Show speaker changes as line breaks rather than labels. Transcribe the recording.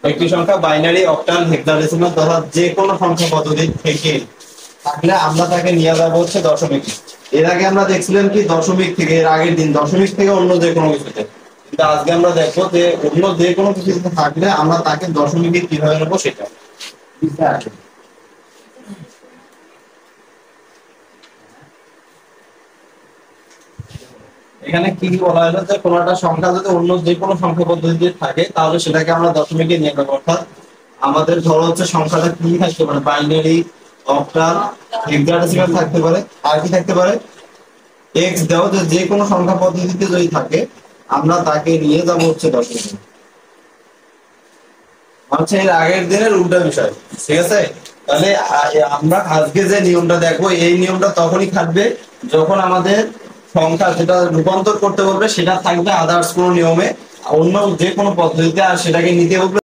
একটি সংখ্যা binary, octal, hexadecimal তথা যে কোনো সংখ্যা পদ্ধতি থেকে থাকলে আমরা তাকে নিয়ে যাবো হচ্ছে দশমিক। এর আগে আমরা দেখছিলাম কি দশমিক থেকে, এর আগের দিন দশমিক থেকে অন্য যে কোনো কিছুতে, কিন্তু আজকে আমরা দেখবো যে অন্য যে কোনো কিছুতে থাকলে আমরা তাকে দশমিকে কিভাবে নেবো সেটা। এখানে কি বলা হলো যে কোনো একটা সংখ্যা যদি অন্য যে কোনো সংখ্যা পদ্ধতিতে থাকে তাহলে সেটাকে আমরা দশমিকে নিয়ে যাবো। অর্থাৎ আমাদের ধরো হচ্ছে সংখ্যাটা কি থাকতে পারে, বাইনারি, অক্টাল, হেক্সাডেসিমাল থাকতে পারে, আর কি থাকতে পারে, এক্স দেওয়া, যে কোনো সংখ্যা পদ্ধতিতে যদি থাকে আমরা তাকে নিয়ে যাবো হচ্ছে দশমিকে। হচ্ছে এর আগের দিনের উল্টা বিষয়। ঠিক আছে, তাহলে আমরা আজকে যে নিয়মটা দেখবো এই নিয়মটা তখনই থাকবে যখন আমাদের সংখ্যা যেটা রূপান্তর করতে বলবে সেটা থাকবে আদার্স কোনো নিয়মে, অন্য যে কোনো পদ্ধতিতে, আর সেটাকে নিতে বলবে